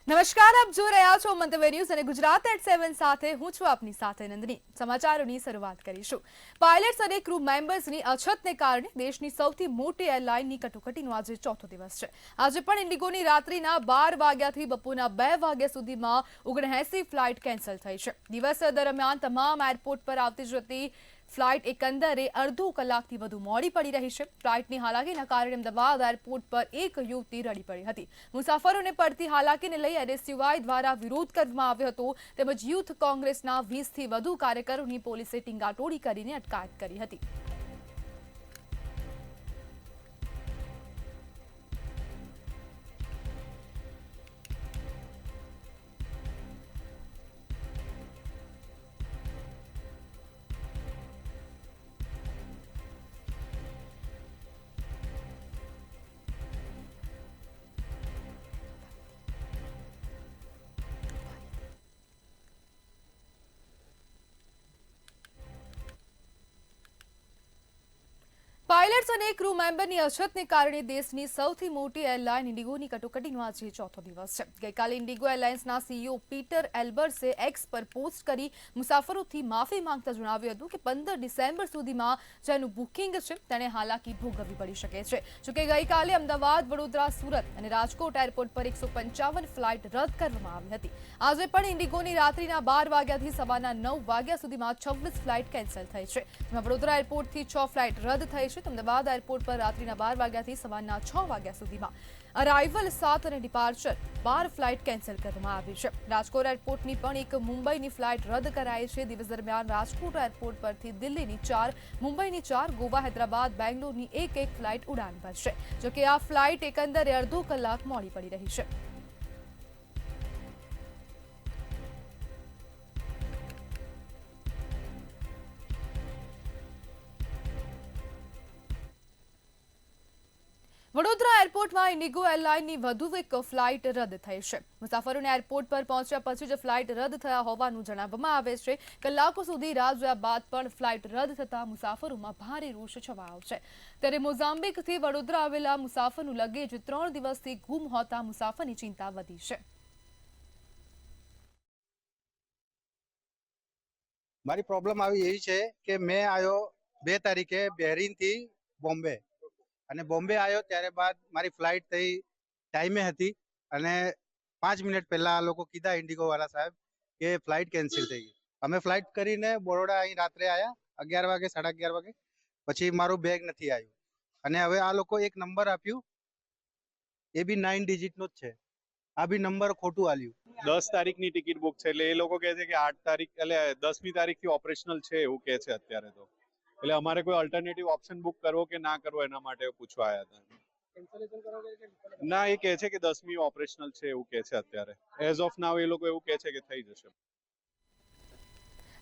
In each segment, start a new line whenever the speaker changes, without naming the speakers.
નમસ્કાર, આપ જોઈ રહ્યા છો મંતવ્ય ન્યૂઝ અને ગુજરાત એટ 7 સાથે હું છું આપની સાથે નંદની। સમાચારોની શરૂઆત કરીશું। પાયલટ્સ અને ક્રૂ મેમ્બર્સની અછતને કારણે દેશની સૌથી મોટી એરલાઇનની કટોકટીનો આજે ચોથો દિવસ છે। આજે પણ ઇન્ડિગોની રાત્રિના 12 વાગ્યાથી બપોરના 2 વાગ્યા સુધીમાં 79 ફ્લાઇટ કેન્સલ થઈ છે। દિવસ દરમિયાન તમામ એરપોર્ટ પર આવતી જતી ફ્લાઇટ એકંદરે અડધો કલાકથી વધુ મોડી પડી રહી છે। ફ્લાઇટની હાલાકીના કારણે અમદાવાદ એરપોર્ટ પર એક યુવતી રડી પડી હતી। મુસાફરોને પડતી હાલાકીને લઈ એનએસયુઆઈ દ્વારા વિરોધ કરવામાં આવ્યો હતો, તેમજ યુથ કોંગ્રેસના 20થી વધુ કાર્યકરોની પોલીસે ટીંગાટોળી કરીને અટકાયત કરી હતી। પાયલટ્સ અને ક્રૂ મેમ્બરની અછતને કારણે દેશની સૌથી મોટી એરલાઇન ઇન્ડિગોની કટોકટીનો આજે ચોથો દિવસ છે। ગઈકાલે ઇન્ડિગો એરલાઇન્સના સીઈઓ પીટર એલ્બર્સે એક્સ પર પોસ્ટ કરી મુસાફરોથી માફી માંગતા જણાવ્યું હતું કે 15 ડિસેમ્બર સુધીમાં જેનું બુકિંગ છે તેને હાલાકી ભોગવવી પડી શકે છે। જોકે ગઈકાલે અમદાવાદ, વડોદરા, સુરત અને રાજકોટ એરપોર્ટ પર 155 ફ્લાઇટ રદ કરવામાં આવી હતી। આજે પણ ઇન્ડિગોની રાત્રિના 12 વાગ્યાથી સવારના 9 વાગ્યા સુધીમાં 26 ફ્લાઇટ કેન્સલ થઈ છે, જેમાં વડોદરા એરપોર્ટથી 6 ફ્લાઇટ રદ થઈ છે। અમદાવાદ એરપોર્ટ પર રાત્રિના 12 વાગ્યાથી સવારના 6 વાગ્યા સુધીમાં અરાઇવલ 7 અને ડિપાર્ચર 12 ફ્લાઇટ કેન્સલ કરવામાં આવી છે। રાજકોટ એરપોર્ટની પણ એક મુંબઈની ફ્લાઇટ રદ કરાઈ છે। દિવસ દરમિયાન રાજકોટ એરપોર્ટ પરથી દિલ્હીની 4, મુંબઈની 4, ગોવા, હૈદરાબાદ, બેંગ્લોરની એક ફ્લાઇટ ઉડાન ભરશે। જોકે આ ફ્લાઇટ એકંદરે અડધો કલાક મોડી પડી રહી છે। વડોદરા એરપોર્ટમાં ઇન્ડિગો એરલાઇનની વધુ એક ફ્લાઇટ રદ થઈ છે। મુસાફરોને એરપોર્ટ પર પહોંચ્યા પછી જ ફ્લાઇટ રદ થયા હોવાનું જણાવવામાં આવે છે। કલાકો સુધી રાહ જોયા બાદ પણ ફ્લાઇટ રદ થતા મુસાફરોમાં ભારે રોષ છવાયો છે। ત્યારે મોઝામ્બિકથી વડોદરા આવેલા મુસાફરનું લગેજ 3 દિવસથી ગુમ હોતા મુસાફરની ચિંતા વધી છે।
મારી પ્રોબ્લેમ આવી એવી છે કે મેં આવ્યો 2 તારીખે બહેરીનથી બોમ્બે અને બોમ્બે આવ્યો ત્યારે બાદ મારી ફ્લાઇટ થઈ ટાઈમે હતી અને 5 મિનિટ પહેલા આ લોકો કીધા ઇન્ડિગો વાળા સાહેબ કે ફ્લાઇટ કેન્સલ થઈ ગઈ। અમે ફ્લાઇટ કરીને બરોડા અહીં રાત્રે આવ્યા 11 વાગે 11:30 વાગે, પછી મારું બેગ નથી આવ્યું અને હવે આ લોકો એક નંબર આપ્યું એ બી 9 ડિજિટનો જ છે, આ બી નંબર ખોટું આલ્યું।
10 તારીખની ટિકિટ બુક છે એટલે એ લોકો કહે છે કે 8 તારીખ એટલે 10મી તારીખથી ઓપરેશનલ છે એવું કહે છે અત્યારે તો। એટલે અમારે કોઈ અલ્ટરનેટિવ ઓપ્શન બુક કરવો કે ના કરવો એના માટે પૂછવા આવ્યા હતા। ના, એ કહે છે કે 10મી ઓપરેશનલ છે એવું કહે છે અત્યારે। એઝ ઓફ નાવ એ લોકો એવું કહે છે કે થઈ જશે।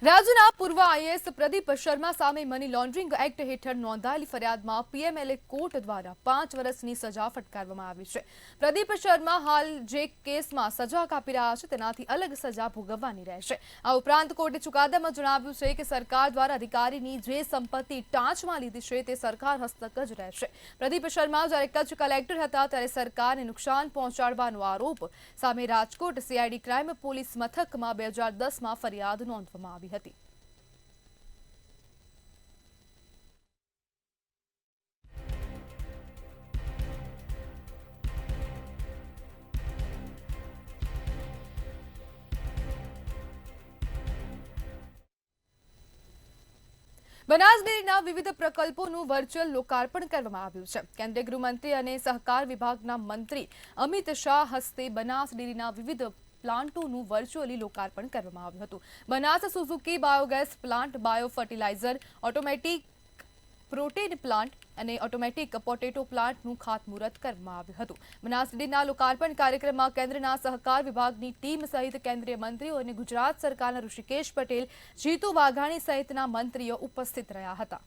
રાજ્યના પૂર્વ આઈએએસ પ્રદીપ શર્મા સામે મની લોન્ડરિંગ એક્ટ હેઠળ નોંધાયેલી ફરિયાદમાં પીએમએલએ કોર્ટ દ્વારા 5 વર્ષની સજા ફટકારવામાં આવી છે। પ્રદીપ શર્મા હાલ જે કેસમાં સજા કાપી રહ્યા છે તેનાથી અલગ સજા ભોગવવાની રહેશે। આ ઉપરાંત કોર્ટે ચુકાદામાં જણાવ્યું છે કે સરકાર દ્વારા અધિકારીની જે સંપત્તિ ટાંચમાં લીધી છે તે સરકાર હસ્તક જ રહેશે। પ્રદીપ શર્મા જ્યારે કચ્છ કલેક્ટર હતા ત્યારે સરકારને નુકસાન પહોંચાડવાનો આરોપ સામે રાજકોટ સીઆઈડી ક્રાઇમ પોલીસ મથકમાં 2010માં ફરિયાદ નોંધવામાં આવી હતી। બનાસ ડેરીના વિવિધ પ્રકલ્પોનું વર્ચ્યુઅલ લોકાર્પણ કરવામાં આવ્યું છે। કેન્દ્રીય ગૃહમંત્રી અને સહકાર વિભાગના મંત્રી અમિત શાહ હસ્તે બનાસ ડેરીના વિવિધ પ્લાન્ટોનું વર્ચ્યુઅલી લોકાર્પણ કરવામાં આવ્યું હતું। Banas Suzuki biogas plant, bio fertilizer, automatic protein plant અને ઓટોમેટિક પોટેટો પ્લાન્ટનું ખાતમુહૂર્ત કરવામાં આવ્યું હતું। બનાસ ડેરીના લોકાર્પણ કાર્યક્રમમાં કેન્દ્રના સહકાર વિભાગની ટીમ સહિત કેન્દ્રીય મંત્રીઓ અને ગુજરાત સરકારના ઋષિકેશ પટેલ, જીતુ વાઘાણી સહિતના મંત્રીઓ ઉપસ્થિત રહ્યા હતા।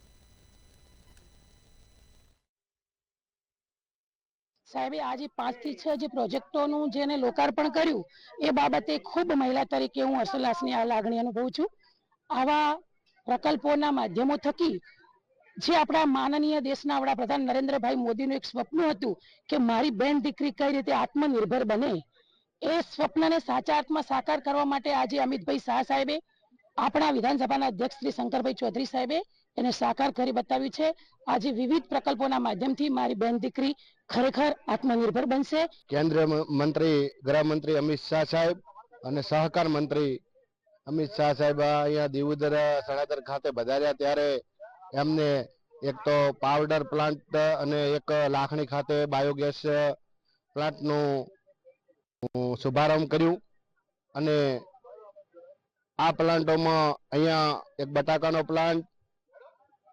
સાહેબે આજે 5 થી 6 જે પ્રોજેક્ટોનું જેને લોકાર્પણ કર્યું એ બાબતે ખૂબ મહિલા તરીકે હું હર્ષોલ્લાસની આ લાગણી અનુભવું છું। આવા પ્રકલ્પોના માધ્યમો થકી જે આપણા માનનીય દેશના વડાપ્રધાન નરેન્દ્રભાઈ મોદીનું એક સ્વપ્ન હતું કે મારી બેન દીકરી કઈ રીતે આત્મનિર્ભર બને, એ સ્વપ્નને સાચા અર્થમાં સાકાર કરવા માટે આજે અમિતભાઈ શાહ સાહેબે, આપણા વિધાનસભાના અધ્યક્ષ શ્રી શંકરભાઈ ચૌધરી સાહેબે એને સાકાર કરી બતાવ્યું છે. આજે વિવિધ પ્રકલ્પોના માધ્યમથી મારી બેન દીકરી ખરેખર આત્મનિર્ભર બનશે.
કેન્દ્રીય મંત્રી ગૃહમંત્રી અમિત શાહ સાહેબ અને સહકાર મંત્રી અમિત શાહ સાહેબ અહીંયા દીવદર સણાદર ખાતે પધાર્યા ત્યારે એમને એક તો પાવડર પ્લાન્ટ અને એક લાખણી ખાતે બાયોગેસ પ્લાન્ટનું શુભારંભ કર્યું. અને આ પ્લાન્ટોમાં અહીંયા એક બટાકાનો પ્લાન્ટ,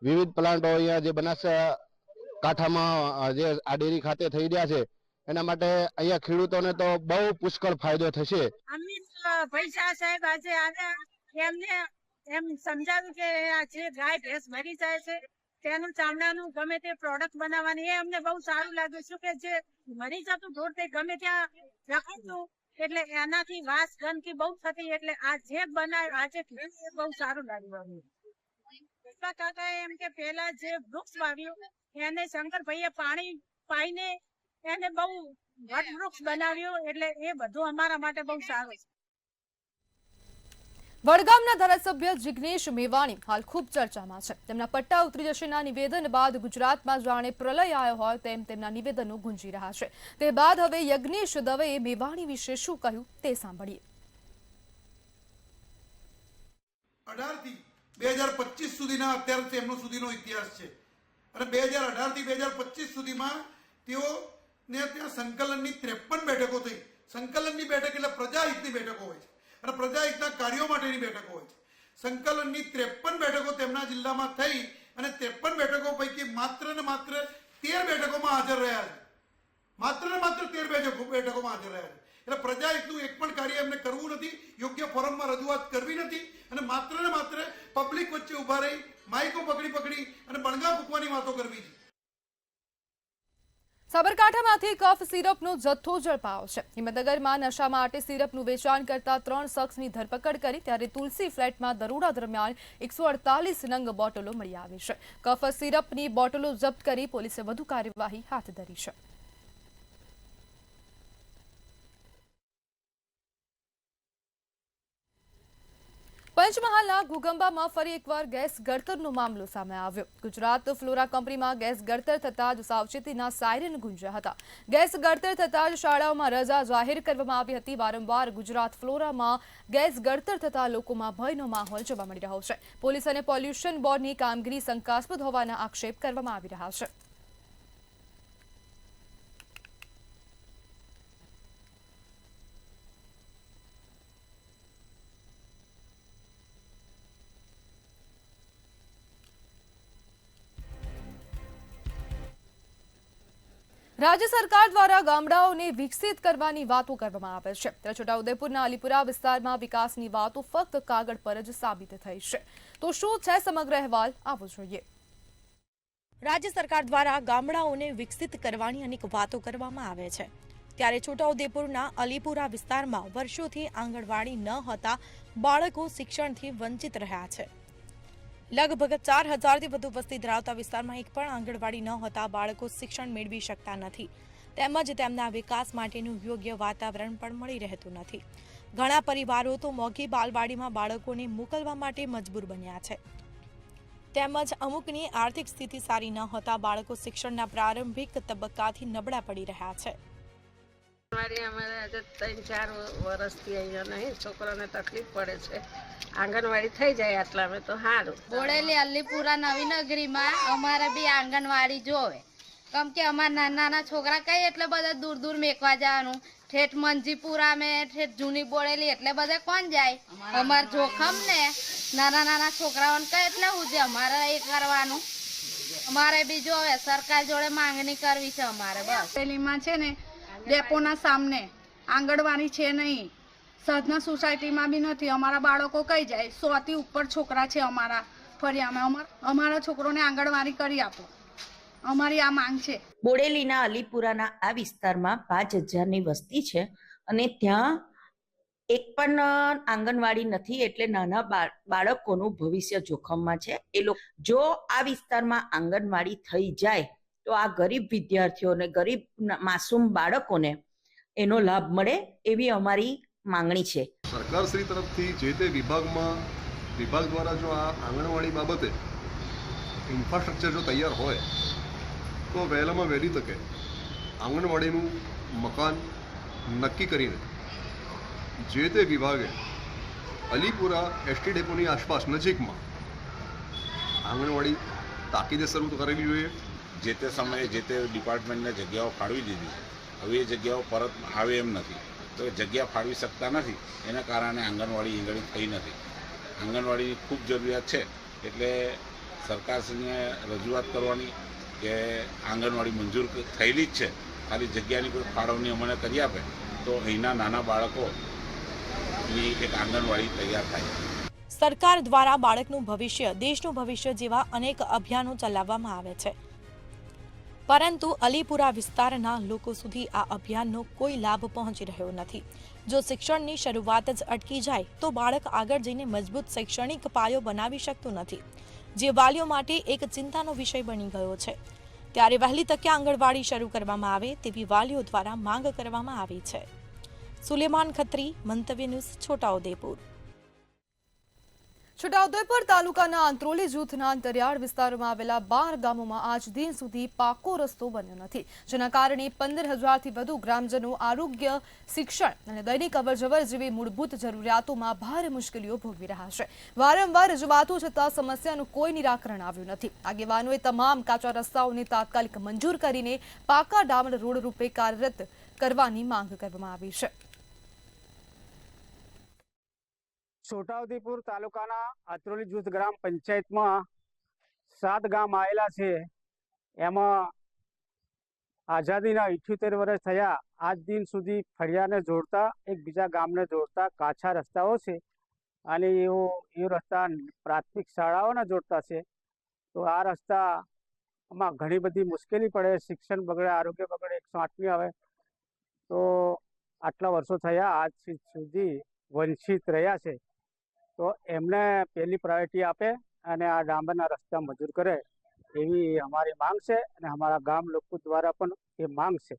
વિવિધ પ્લાન્ટો અહીંયા જે બનાસકાંઠામાં જે આ ડેરી ખાતે થઈ રહ્યા છે એના માટે અહીંયા ખેડૂતોને તો બહુ પુષ્કળ ફાયદો થશે.
અમિત ભાઈ શાહ સાહેબ આજે આવ્યા, એમને એમ સમજાવ્યું કે આ જે ગાય ભેંસ મરી જાય છે તેનું ચામડાનું ગમે તે પ્રોડક્ટ બનાવવાની, એ અમને બહુ સારું લાગ્યું. શું કે જે મરી જતું ઢોર તે ગમે ત્યાં રખડતું એટલે એનાથી વાસ ગંદકી બહુ થતી, એટલે આ જે બનાવ્યું આજે એ બહુ સારું લાગ્યું. કાકા એમ કે પેલા જે વૃક્ષ વાવ્યું એને શંકરભાઈએ પાણી પાઈને એને બહુ વટવૃક્ષ બનાવ્યું, એટલે એ બધું અમારા માટે બહુ સારું છે.
વડગામના ધારાસભ્ય જિગ્નેશ મેવાણી હાલ ખૂબ ચર્ચામાં છે. તેમના પટ્ટા ઉતરી જશેના નિવેદન બાદ ગુજરાતમાં જાણે પ્રલય આવ્યો હોય તેમ તેમના નિવેદનો ગુંજી રહ્યા છે. તે બાદ હવે યજ્ઞેશ દવેએ મેવાણી વિશે શું કહ્યું તે સાંભળીએ.
18 થી 2025 સુધીના અત્યાર તેમનો સુધીનો ઇતિહાસ છે અને 2018 થી 2025 સુધીમાં તેઓને ત્યાં સંકલનની 53 બેઠકો થઈ. સંકલનની બેઠક એટલે પ્રજાહિતની બેઠકો હોય છે અને પ્રજાહિતના કાર્યો માટેની બેઠકો હોય છે. સંકલનની 53 બેઠકો તેમના જિલ્લામાં થઈ અને 53 બેઠકો પૈકી માત્ર ને માત્ર 13 બેઠકોમાં હાજર રહ્યા છે. માત્ર ને માત્ર 13 બેઠકોમાં હાજર રહ્યા છે. એટલે પ્રજાહિતનું એક પણ કાર્ય એમને કરવું નથી, યોગ્ય ફોરમમાં રજૂઆત કરવી નથી અને માત્ર ને માત્ર પબ્લિક વચ્ચે ઉભા રહી માઇકો પકડી અને બણગા ફૂંકવાની વાતો કરવી છે.
સાબરકાંઠામાંથી કફ સિરપનો જથ્થો ઝડપાયો છે. હિંમતનગરમાં નશા માટે સિરપનું વેચાણ કરતા 3 શખ્સની ધરપકડ કરી, ત્યારે તુલસી ફ્લેટમાં દરોડા દરમિયાન 148 નંગ બોટલો મળી આવી છે. કફ સિરપની બોટલો જપ્ત કરી પોલીસે વધુ કાર્યવાહી હાથ ધરી છે. પંચમહાલના ઘુગંબામાં ફરી એકવાર ગેસ ગળતરનો મામલો સામે આવ્યો. ગુજરાત ફ્લોરા કંપનીમાં ગેસ ગળતર થતાં જ સાવચેતીના સાયરન ગુંજ્યા હતા. ગેસ ગળતર થતાં જ શાળાઓમાં રજા જાહેર કરવામાં આવી હતી. વારંવાર ગુજરાત ફ્લોરામાં ગેસ ગળતર થતાં લોકોમાં ભયનો માહોલ જોવા મળી રહ્યો છે. પોલીસ અને પોલ્યુશન બોર્ડની કામગીરી શંકાસ્પદ હોવાના આક્ષેપ કરવામાં આવી રહ્યા છે. રાજ્ય સરકાર દ્વારા ગામડાઓને વિકસિત કરવાની વાતો કરવામાં આવે છે, ત્યારે છોટાઉદેપુરના અલીપુરા વિસ્તારમાં વિકાસની વાતો ફક્ત કાગળ પર જ સાબિત થઈ છે. તો શું છે સમગ્ર અહેવાલ, આવો જોઈએ.
રાજ્ય સરકાર દ્વારા ગામડાઓને વિકસિત કરવાની અનેક વાતો કરવામાં આવે છે, ત્યારે છોટાઉદેપુરના અલીપુરા વિસ્તારમાં વર્ષોથી આંગણવાડી ન હતા બાળકો શિક્ષણથી વંચિત રહ્યા છે. લગભગ 4000થી વધુ વસ્તી ધરાવતા વિસ્તારમાં એક પણ આંગણવાડી ન હતા બાળકો શિક્ષણ મેળવી શકતા નથી, તેમજ તેમના વિકાસ માટેનું યોગ્ય વાતાવરણ પણ મળી રહેતું નથી. ઘણા પરિવારો તો મોંઘી બાલવાડીમાં બાળકોને મોકલવા માટે મજબૂર બન્યા છે, તેમજ અમુકની આર્થિક સ્થિતિ સારી ન હોતા બાળકો શિક્ષણના પ્રારંભિક તબક્કાથી નબળા પડી રહ્યા છે.
અમારે 3-4 વર્ષથી અહીંયા નહીં, છોકરાને તકલીફ પડે છે. આંગણવાડી થઈ જાય એટલે અમે તો સારું.
બોડેલી અલીપુરા નવી નગરીમાં અમારે બી આંગણવાડી જોવે, કેમ કે અમારા નાના છોકરા કઈ એટલે બધા દૂર દૂર મેકવા જવાનું. ઠેઠ મંજીપુરા મેં ઠેઠ જૂની બોડેલી એટલે બધા કોણ જાય? અમાર જોખમ ને નાના છોકરાઓને કઈ એટલે હું છે અમારે એ કરવાનું. અમારે બી જોવે, સરકાર જોડે માંગણી કરવી છે અમારે. બસ
બોડેલીમાં છે ને ડેપોના સામને આંગણવાડી છે નહીં, સાધના સોસાયટીમાં બી નથી. અમારા બાળકો કઈ જાય? 100 થી ઉપર છોકરા છે અમારા ફળિયામાં. અમારા છોકરોને આંગણવાડી કરી આપો, અમારી આ માંગ છે.
બોડેલીના અલીપુરાના આ વિસ્તારમાં 5000ની વસ્તી છે અને ત્યાં એક પણ આંગણવાડી નથી, એટલે નાના બાળકોનું ભવિષ્ય જોખમમાં છે. એ લોકો જો આ વિસ્તારમાં આંગણવાડી થઈ જાય તો આ ગરીબ વિદ્યાર્થીઓને, ગરીબ માસૂમ બાળકોને એનો લાભ મળે એવી અમારી માંગણી છે.
સરકારશ્રી તરફથી જે તે વિભાગ દ્વારા જો આ આંગણવાડી બાબતે ઇન્ફ્રાસ્ટ્રક્ચર જો તૈયાર હોય તો વહેલામાં વહેલી તકે આંગણવાડીનું મકાન નક્કી કરીને જે તે વિભાગે અલીપુરા એસટી ડેપોની આસપાસ નજીકમાં આંગણવાડી તાકીદે શરૂ કરેલી જોઈએ.
જે તે સમયે જે તે ડિપાર્ટમેન્ટને જગ્યાઓ ફાળવી દીધી છે. હવે એ જગ્યાઓ પરત આવે એમ નથી, તો જગ્યા ફાળવી શકતા નથી. એના કારણે આંગણવાડી ઈંગણી થઈ નથી. આંગણવાડીની ખૂબ જરૂરિયાત છે, એટલે સરકારશ્રીને રજૂઆત કરવાની કે આંગણવાડી મંજૂર થયેલી જ છે, ખાલી જગ્યાની કોઈ ફાળવણી અમને કરી આપે તો અહીંના નાના બાળકોની એક આંગણવાડી તૈયાર થાય.
સરકાર દ્વારા બાળકનું ભવિષ્ય દેશનું ભવિષ્ય જેવા અનેક અભિયાનો ચલાવવામાં આવે છે, પરંતુ અલીપુરા વિસ્તારના લોકો સુધી આ અભિયાનનો કોઈ લાભ પહોંચી રહ્યો નથી. જો શિક્ષણની શરૂઆત જ અટકી જાય તો બાળક આગળ જઈને મજબૂત શૈક્ષણિક પાયો બનાવી શકતું નથી, જે વાલીઓ માટે એક ચિંતાનો વિષય બની ગયો છે. ત્યારે વહેલી તકે આંગણવાડી શરૂ કરવામાં આવે તેવી વાલીઓ દ્વારા માંગ કરવામાં આવી છે. સુલેમાન ખત્રી, મંતવ્ય ન્યૂઝ, છોટાઉદેપુર.
છોટાઉદેપુર તાલુકાના અંત્રોલી જૂથના અંતરિયાળ વિસ્તારોમાં આવેલા 12 ગામોમાં આજ દિન સુધી પાકો રસ્તો બન્યો નથી, જેના કારણે 15,000થી વધુ ગ્રામજનો આરોગ્ય, શિક્ષણ અને દૈનિક અવરજવર જેવી મૂળભૂત જરૂરિયાતોમાં ભારે મુશ્કેલીઓ ભોગવી રહ્યા છે. વારંવાર રજૂઆતો છતાં સમસ્યાનું કોઈ નિરાકરણ આવ્યું નથી. આગેવાનોએ તમામ કાચા રસ્તાઓને તાત્કાલિક મંજૂર કરીને પાકા ડામર રોડ રૂપે કાર્યરત કરવાની માંગ કરવામાં આવી છે.
છોટાઉદેપુર તાલુકાના અંત્રોલી જૂથ ગ્રામ પંચાયતમાં 7 ગામ આવેલા છે. એમાં આઝાદીના 78 વર્ષ થયા. આજ દિન સુધી ફળિયાને જોડતા એકબીજા ગામને જોડતા કાચા રસ્તાઓ છે, અને એ રસ્તા પ્રાથમિક શાળાઓને જોડતા છે. તો આ રસ્તામાં ઘણી બધી મુશ્કેલી પડે, શિક્ષણ બગડે, આરોગ્ય બગડે, 108મી આવે. તો આટલા વર્ષો થયા, આજ સુધી વંચિત રહ્યા છે. તો એમને પહેલી પ્રાયોરિટી આપે અને આ ડાંબરના રસ્તા મંજૂર કરે એવી અમારી માંગ છે, અને અમારા ગામ લોકો દ્વારા પણ એ માંગ છે.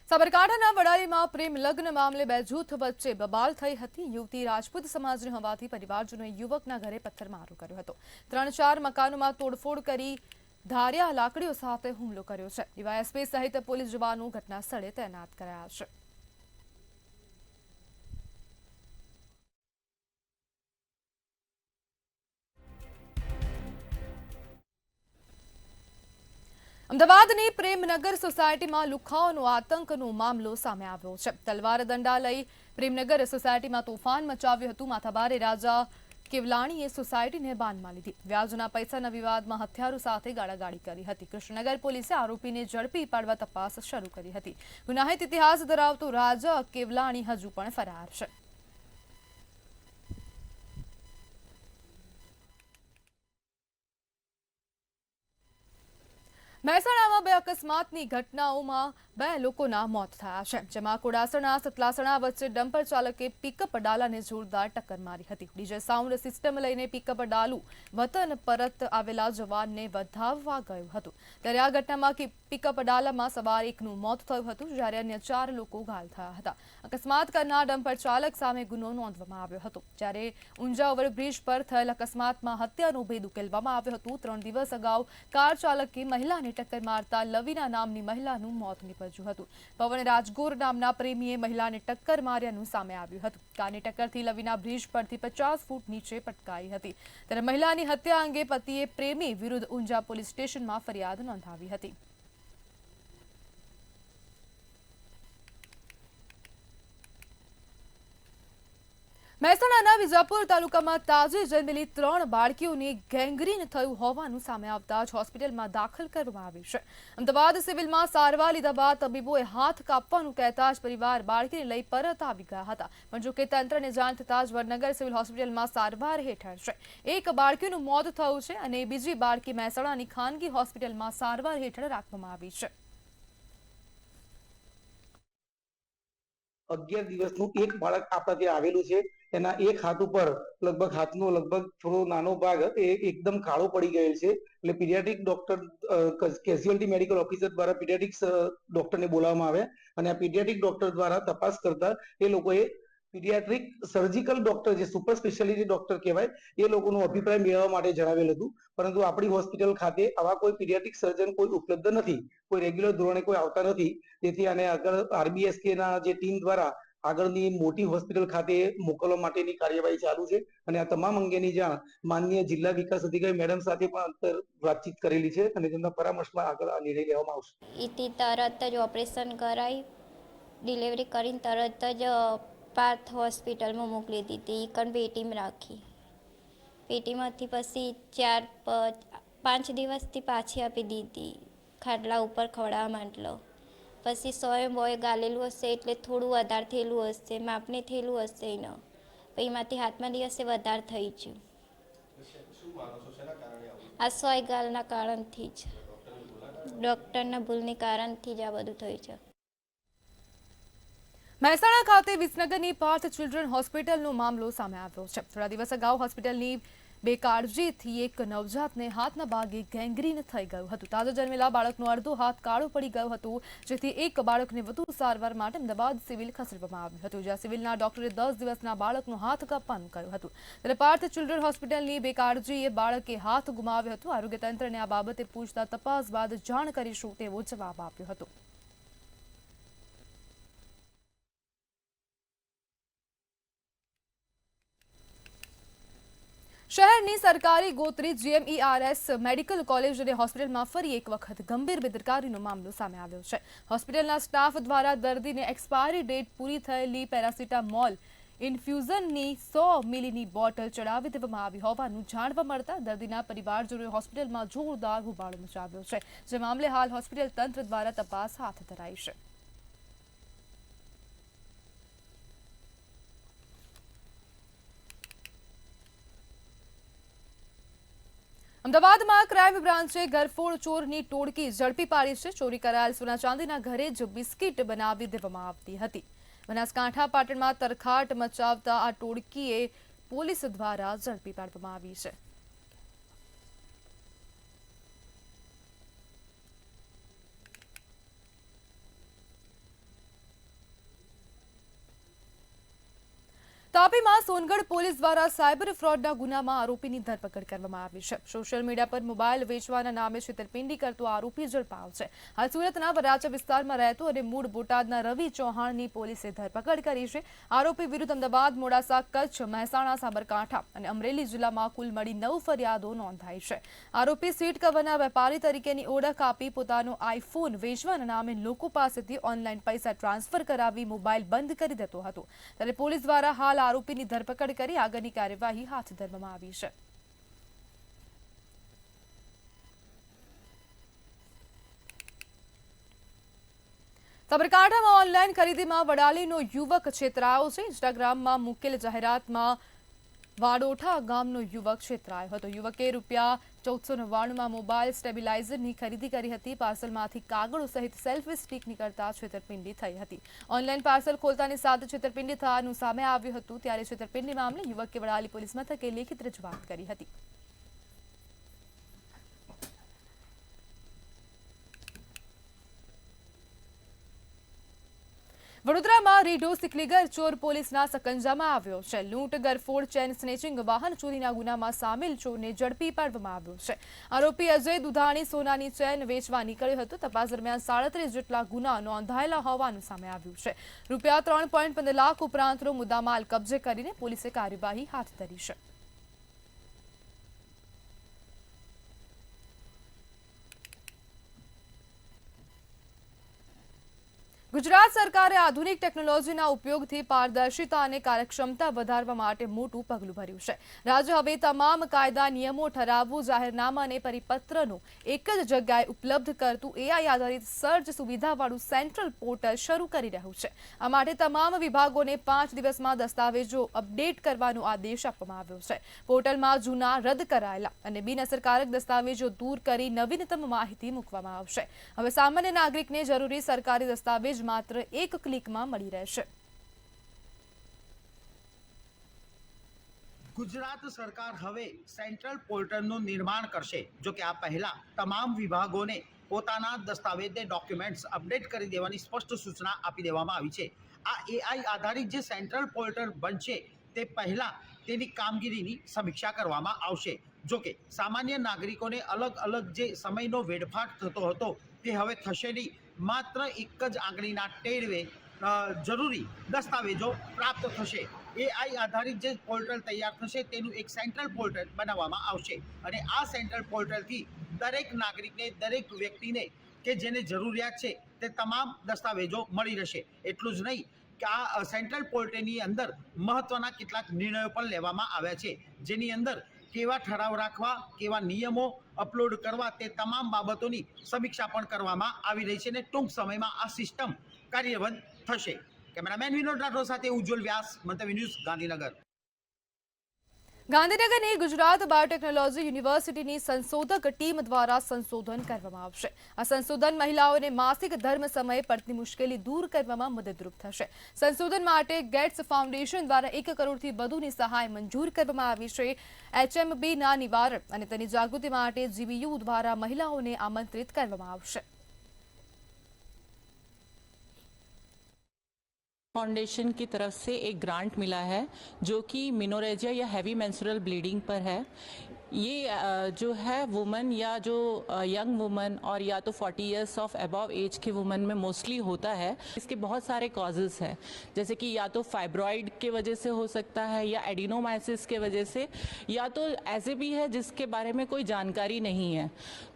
સાબરકાંઠાના વડાલીમાં પ્રેમ લગ્ન મામલે 2 જૂથ વચ્ચે બબાલ થઈ હતી. યુવતી રાજપૂત સમાજની હોવાથી પરિવારજનોએ યુવકના ઘરે પથ્થરમારો કર્યો હતો. 3-4 મકાનોમાં તોડફોડ કરી ધારિયા લાકડીઓ સાથે હુમલો કર્યો છે. ડીવાયએસપી સહિત પોલીસ જવાનો ઘટના સ્થળે તૈનાત કરાયા છે. અમદાવાદની પ્રેમનગર સોસાયટીમાં લુખ્ખાઓનો આતંકનો મામલો સામે આવ્યો છે. તલવાર દંડા લઈ પ્રેમનગર સોસાયટીમાં તોફાન મચાવ્યું હતું. માથાભારે રાજા કેવલાણીએ સોસાયટીને બાનમાં લીધી. વ્યાજના પૈસાના વિવાદમાં હથિયારો સાથે ગાળાગાળી કરી હતી. કૃષ્ણનગર પોલીસે આરોપીને ઝડપી પાડવા તપાસ શરૂ કરી હતી. ગુનાહિત ઇતિહાસ ધરાવતો રાજા કેવલાણી હજુ પણ ફરાર છે. મહેસાણામાં 2 અકસ્માતની ઘટનાઓમાં 2 લોકોના મોત થયા છે, જેમાં કુડાસણા સતલાસણા વચ્ચે ડમ્પર ચાલકે પિકઅપ ડાલાને જોરદાર ટક્કર મારી હતી. ડીજે સાઉન્ડ સિસ્ટમ લઈને પિકઅપ ડાલુ વતન પરત આવેલા જવાનને વધાવવા ગયું હતું. ત્યારે આ ઘટનામાં પિકઅપ ડાલામાં સવાર એકનું મોત થયું હતું, જ્યારે અન્ય 4 લોકો ઘાયલ થયા હતા. અકસ્માત કરનાર ડમ્પર ચાલક સામે ગુનો નોંધવામાં આવ્યો હતો. જ્યારે ઊંઝા ઓવરબ્રિજ પર થયેલ અકસ્માતમાં હત્યાનો ભેદ ઉકેલવામાં આવ્યો હતો. 3 દિવસ અગાઉ કાર ચાલકે મહિલાને ટક્કર મારતા લવીના નામની મહિલાનું મોત નીપજ્યું હતું. પવન રાજગોર નામના પ્રેમીએ મહિલાને ટક્કર માર્યાનું સામે આવ્યું હતું. કારની ટક્કરથી લવીના બ્રિજ પરથી 50 ફૂટ નીચે પટકાઈ હતી. ત્યારે મહિલાની હત્યા અંગે પતિએ પ્રેમી વિરુદ્ધ ઊંઝા પોલીસ સ્ટેશનમાં ફરિયાદ નોંધાવી હતી. મહેસાણાના વિજાપુર તાલુકામાં તાજી જન્મેલી 3 બાળકીઓને ગેંગ્રીન થયું હોવાનું સામે આવતા જ હોસ્પિટલમાં દાખલ કરવામાં આવી છે. અમદાવાદ સિવિલમાં સારવાર લીધા બાદ તબીબોએ હાથ કાપવાનું કહેતા જ પરિવાર બાળકીને લઈ પરત આવી ગયા હતા. પણ જો કે તંત્રને જાણ થતાં જ વડનગર સિવિલ હોસ્પિટલમાં સારવાર હેઠળ છે. 1 બાળકીનું મોત થયું છે અને બીજી બાળકી મહેસાણાની ખાનગી હોસ્પિટલમાં સારવાર હેઠળ રાખવામાં આવી છે.
11 દિવસનું એક બાળક આપણા ત્યાં આવેલું છે. એના એક હાથ ઉપર લગભગ હાથનો લગભગ થોડો નાનો ભાગ એ એકદમ કાળો પડી ગયેલ છે. એટલે paediatric doctor casualty medical officer દ્વારા પીડિયાટ્રિક્સ ડોક્ટરને બોલાવવામાં આવ્યા અને આ પીડિયાટ્રિક ડોક્ટર દ્વારા તપાસ કરતા એ લોકોએ પીડિયાટ્રિક સર્જિકલ ડોક્ટર જે સુપર સ્પેશિયાલિટી ડોક્ટર કહેવાય એ લોકોનો અભિપ્રાય મેળવવા માટે જણાવેલ હતું. પરંતુ આપણી હોસ્પિટલ ખાતે આવા કોઈ પીડિયાટ્રિક સર્જન કોઈ ઉપલબ્ધ નથી, કોઈ રેગ્યુલર ધોરણે કોઈ આવતા નથી. તેથી આને આગળ RBSK ના જે ટીમ દ્વારા આગળની મોટી હોસ્પિટલ ખાતે મોકલવા માટેની કાર્યવાહી ચાલુ છે અને આ તમામ અંગેની જાણ માનનીય જિલ્લા વિકાસ અધિકારી મેડમ સાથે પણ અંતર વાતચીત કરેલી છે અને તેમના પરામર્શમાં આગળ આ નિર્ણય લેવામાં આવશે.
એથી તરત જ ઓપરેશન કરાવી ડિલિવરી કરીને તરત જ પાર્થ હોસ્પિટલમાં મોકલી દીધી. કણ પેટીમાં રાખી. પેટીમાંથી પછી 4-5 દિવસથી પાછી આપી દીધી ખાટલા ઉપર ખવડાવવા માટલો. પછી 100 બોય ગાલેલું હશે એટલે થોડું વધારે થયેલું હશે, માપને થયેલું હશે ન પછી એમાંથી હાથમાં દિવસે વધારે થઈ ગયું. આ 100 ગાલના કારણથી જ, ડૉક્ટરના ભૂલની કારણથી જ આ બધું થયું છે.
મહેસાણા ખાતે વિસનગરની પાર્થ ચિલ્ડ્રન હોસ્પિટલનો મામલો સામે આવ્યો છે. થોડા દિવસ અગાઉ હોસ્પિટલની બેકાળજીથી એક નવજાતને હાથના ભાગે ગેંગ્રીન થઈ ગયું હતું. તાજા જન્મેલા બાળકનો અડધો હાથ કાળો પડી ગયો હતો, જેથી એક બાળકને વધુ સારવાર માટે અમદાવાદ સિવિલ ખસેડવામાં આવ્યું હતું, જ્યાં સિવિલના ડોક્ટરે 10 દિવસના બાળકનો હાથ કાપવાનું કહ્યું હતું. ત્યારે પાર્થ ચિલ્ડ્રન હોસ્પિટલની બેકાળજીએ બાળકે હાથ ગુમાવ્યો હતો. આરોગ્ય તંત્રને આ બાબતે પૂછતા તપાસ બાદ જાણ કરીશું તેવો જવાબ આપ્યો હતો. શહેરની સરકારી ગોત્રી GMERS મેડિકલ કોલેજ અને હોસ્પિટલમાં ફરી એક વખત ગંભીર બેદરકારીનો મામલો સામે આવ્યો છે. હોસ્પિટલના સ્ટાફ દ્વારા દર્દીને એક્સપાયરી ડેટ પૂરી થયેલી પેરાસિટામોલ ઇન્ફ્યુઝનની 100 મિલીની બોટલ ચડાવી દેવામાં આવી હોવાનું જાણવા મળતા દર્દીના પરિવારજનોએ હોસ્પિટલમાં જોરદાર હોબાળો મચાવ્યો છે, જે મામલે હાલ હોસ્પિટલ તંત્ર દ્વારા તપાસ હાથ ધરાઈ છે. અમદાવાદમાં ક્રાઇમ બ્રાન્ચે ઘરફોડ ચોરની ટોળકી ઝડપી પાડી છે. ચોરી કરાયેલ સોના ચાંદીના ઘરે જ બિસ્કીટ બનાવી દેવામાં આવતી હતી. બનાસકાંઠા પાટણમાં તરખાટ મચાવતા આ ટોળકીએ પોલીસ દ્વારા ઝડપી પાડવામાં આવી છે. તાપીમાં સોનગઢ પોલીસ દ્વારા સાયબર ફ્રોડના ગુનામાં આરોપીની ધરપકડ કરવામાં આવી છે. સોશિયલ મીડિયા પર મોબાઈલ વેચવાના નામે છેતરપિંડી કરતો આરોપી ઝડપાયો છે. હાલ સુરતના વરાછા વિસ્તારમાં રહેતો અને મૂળ બોટાદના રવિ ચૌહાણની પોલીસે ધરપકડ કરી છે. આરોપી વિરુદ્ધ અમદાવાદ, મોડાસા, કચ્છ, મહેસાણા, સાબરકાંઠા અને અમરેલી જિલ્લામાં કુલ મળી 9 ફરિયાદો નોંધાઈ છે. આરોપી સીટ કવરના વેપારી તરીકેની ઓળખ આપી પોતાનો આઈફોન વેચવાના નામે લોકો પાસેથી ઓનલાઈન પૈસા ટ્રાન્સફર કરાવી મોબાઈલ બંધ કરી દેતો હતો. ત્યારે પોલીસ દ્વારા હાલ આરોપીની ધરપકડ કરી આગળની કાર્યવાહી હાથ ધરવામાં આવી છે. સાબરકાંઠામાં ઓનલાઈન ખરીદીમાં વડાલીનો યુવક છેતરાયો છે. ઇન્સ્ટાગ્રામમાં મૂકેલ જાહેરાતમાં વાડોઠા ગામનો યુવક છેતરાયો હતો. યુવકે ₹1499માં મોબાઈલ સ્ટેબિલાઇઝરની ખરીદી કરી હતી. પાર્સલમાંથી કાગળો સહિત સેલ્ફી સ્ટિક નીકળતા છેતરપિંડી થઈ હતી. ઓનલાઈન પાર્સલ ખોલતાની સાથે છેતરપિંડી થવાનું સામે આવ્યું હતું. ત્યારે છેતરપિંડી મામલે યુવકે વડાલી પોલીસ મથકે લેખિત રજૂઆત કરી હતી. વડોદરામાં રીઢો સિકલીગર ચોર પોલીસના સકંજામાં આવ્યો છે. લૂંટ, ગરફોડ, ચેન સ્નેચિંગ, વાહન ચોરીના ગુનામાં સામેલ ચોરને ઝડપી પાડવામાં આવ્યો છે. આરોપી અજય દુધાણી સોનાની ચેન વેચવા નીકળ્યો હતો. તપાસ દરમિયાન 37 જેટલા ગુના નોંધાયેલા હોવાનું સામે આવ્યું છે. ₹3.15 લાખ ઉપરાંતનો મુદ્દામાલ કબજે કરીને પોલીસે કાર્યવાહી હાથ ધરી છે. ગુજરાત સરકારે આધુનિક ટેકનોલોજીના ઉપયોગથી પારદર્શિતા અને કાર્યક્ષમતા વધારવા માટે મોટું પગલું ભર્યું છે. રાજ્ય હવે તમામ કાયદા, નિયમો, ઠરાવો, જાહેરનામા અને પરિપત્રનો એક જ જગ્યાએ ઉપલબ્ધ કરતું AI આધારિત સર્ચ સુવિધાવાળું સેન્ટ્રલ પોર્ટલ શરૂ કરી રહ્યું છે. આ માટે તમામ વિભાગોને 5 દિવસમાં દસ્તાવેજો અપડેટ કરવાનો આદેશ આપવામાં આવ્યો છે. પોર્ટલમાં જૂના, રદ કરાયેલા અને બિનઅસરકારક દસ્તાવેજો દૂર કરી નવીનતમ માહિતી મૂકવામાં આવશે. હવે સામાન્ય નાગરિકને જરૂરી સરકારી દસ્તાવેજ માત્ર એક ક્લિકમાં મળી રહેશે.
ગુજરાત સરકાર હવે સેન્ટ્રલ પોર્ટલનું નિર્માણ કરશે. જો કે આ પહેલા તમામ વિભાગોને પોતાના દસ્તાવેજને ડોક્યુમેન્ટ્સ અપડેટ કરી દેવાની સ્પષ્ટ સૂચના આપી દેવામાં આવી છે. આ AI આધારિત જે સેન્ટ્રલ પોર્ટલ બનશે તે પહેલા તેની કામગીરીની સમીક્ષા કરવામાં આવશે. જો કે સામાન્ય નાગરિકોને અલગ અલગ જે સમયનો વેડફાટ થતો હતો તે હવે થશે નહીં. માત્ર એક જ આંગળીના ટેરવે જરૂરી દસ્તાવેજો પ્રાપ્ત થશે. AI આધારિત જે પોર્ટલ તૈયાર થશે તેનું એક સેન્ટ્રલ પોર્ટલ બનાવવામાં આવશે અને આ સેન્ટ્રલ પોર્ટલથી દરેક નાગરિકને, દરેક વ્યક્તિને કે જેને જરૂરિયાત છે તે તમામ દસ્તાવેજો મળી રહેશે. એટલું જ નહીં કે આ સેન્ટ્રલ પોર્ટલની અંદર મહત્વના કેટલાક નિર્ણયો પણ લેવામાં આવ્યા છે, જેની અંદર કેવા ઠરાવ રાખવા, કેવા નિયમો અપલોડ કરવા તે તમામ બાબતોની સમીક્ષા પણ કરવામાં આવી રહી છે અને ટૂંક સમયમાં આ સિસ્ટમ કાર્યરત થશે. કેમેરામેન વિનોદ રાઠોડ સાથે ઉજ્જવલ વ્યાસ, મંતવ્ય ન્યૂઝ, ગાંધીનગર.
ગાંધીનગરની ગુજરાત બાયોટેકનોલોજી યુનિવર્સિટીની સંશોધક ટીમ દ્વારા સંશોધન કરવામાં આવશે. આ સંશોધન મહિલાઓને માસિક ધર્મ સમયે પડતી મુશ્કેલી દૂર કરવામાં મદદરૂપ થશે. સંશોધન માટે ગેટ્સ ફાઉન્ડેશન દ્વારા 1 કરોડથી વધુની સહાય મંજૂર કરવામાં આવી છે. HMBના નિવારણ અને તેની જાગૃતિ માટે GBU દ્વારા મહિલાઓને આમંત્રિત કરવામાં આવશે.
फाउंडेशन की तरफ से एक ग्रांट मिला है जो कि मिनोरेजिया या हैवी मेंस्ट्रुअल ब्लीडिंग पर है. ये जो है वुमन या जो यंग वुमन और या तो 40 इयर्स ऑफ अबव एज के वुमन में मोस्टली होता है. इसके बहुत सारे कॉजेस हैं, जैसे कि या तो फाइब्रॉइड के वजह से हो सकता है या एडिनोमाइसिस के वजह से, या तो ऐसे भी है जिसके बारे में कोई जानकारी नहीं है.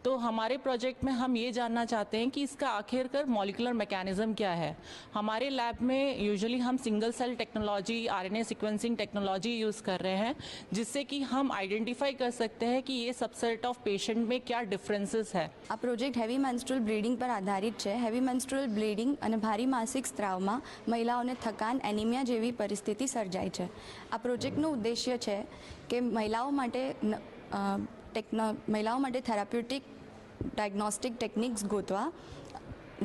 तो हमारे प्रोजेक्ट में हम ये जानना चाहते हैं कि इसका आखिरकार मॉलिक्यूलर मैकेनिज्म क्या है. हमारे लैब में यूजुअली हम single cell technology, RNA sequencing technology use कर रहे हैं, जिससे कि हम आइडेंटिफाई कर सकते हैं कि ये सबसेट ऑफ पेशेंट में क्या डिफरेंसेस है.
આ પ્રોજેક્ટ હેવી મેન્સ્ટ્રુઅલ બ્લીડિંગ પર આધારિત છે. હેવી મેન્સ્ટ્રુઅલ બ્લીડિંગ અને ભારે માસિક સ્ત્રાવમાં મહિલાઓને થકાન, એનિમિયા જેવી પરિસ્થિતિ સર્જાય છે. આ પ્રોજેક્ટનો ઉદ્દેશ્ય છે કે મહિલાઓ માટે થેરાપ્યુટિક ડાયગ્નોસ્ટિક ટેકનિક્સ ગોતવા,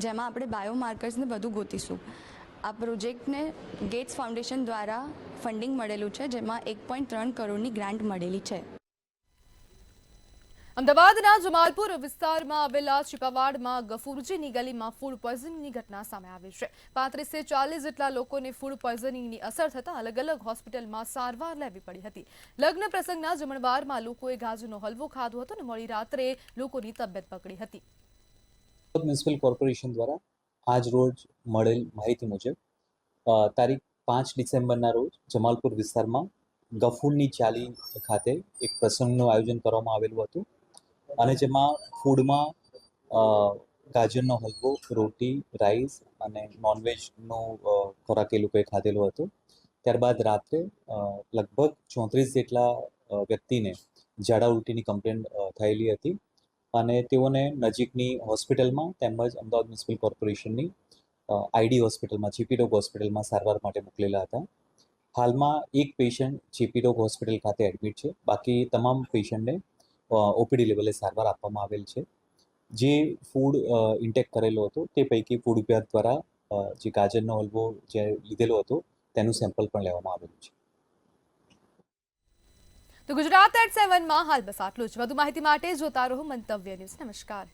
જેમાં આપણે બાયોમાર્કર્સને બધું ગોતીશું. આ પ્રોજેક્ટને ગેટ્સ ફાઉન્ડેશન દ્વારા ફંડિંગ મળેલું છે, જેમાં 1.3 કરોડની ગ્રાન્ટ મળેલી છે.
અમદાવાદના જમાલપુર વિસ્તારમાં આવેલા ચીપાવાડમાં ગફુરજીની ગલીમાં ફૂડ પોઈઝનિંગની ઘટના સામે આવી છે. 35 થી 40 જેટલા લોકોને ફૂડ પોઈઝનિંગની અસર થતાં અલગ અલગ હોસ્પિટલમાં સારવાર લેવી પડી હતી. લગ્ન પ્રસંગના જમણવારમાં લોકોએ ગાજરનો હલવો ખાધો હતો અને મોડી રાત્રે લોકોની તબિયત બગડી હતી.
મ્યુનિસિપલ કોર્પોરેશન દ્વારા આજ રોજ મળેલ માહિતી મુજબ તારીખ 5 ડિસેમ્બરના રોજ જમાલપુર વિસ્તારમાં ગફૂરની ચાલી ખાતે એક પ્રસંગનું આયોજન કરવામાં આવેલું હતું અને જેમાં ફૂડમાં ગાજરનો હલવો, રોટી, રાઈસ અને નોનવેજનો ખોરાક એ લોકોએ ખાધેલો હતો. ત્યારબાદ રાત્રે લગભગ 34 જેટલા વ્યક્તિને ઝાડા ઉલટીની કમ્પ્લેન થયેલી હતી અને તેઓને નજીકની હોસ્પિટલમાં તેમજ અમદાવાદ મ્યુનિસિપલ કોર્પોરેશનની ID હોસ્પિટલમાં, JP રોગ હોસ્પિટલમાં સારવાર માટે મોકલેલા હતા. હાલમાં એક પેશન્ટ JP રોગ હોસ્પિટલ ખાતે એડમિટ છે. બાકી તમામ પેશન્ટને OPD લેવલે સારવાર આપવામાં આવેલ છે. જે ફૂડ ઇન્ટેક કરેલો હતો તે પૈકી ફૂડ વિભાગ દ્વારા જે ગાજરનો હલવો જે લીધેલો હતો તેનું સેમ્પલ પણ લેવામાં આવેલું છે.
તો ગુજરાત@7 માં હાલ બસ આટલું જ. વધુ માહિતી માટે જોતા રહો મંતવ્ય ન્યૂઝ. નમસ્કાર.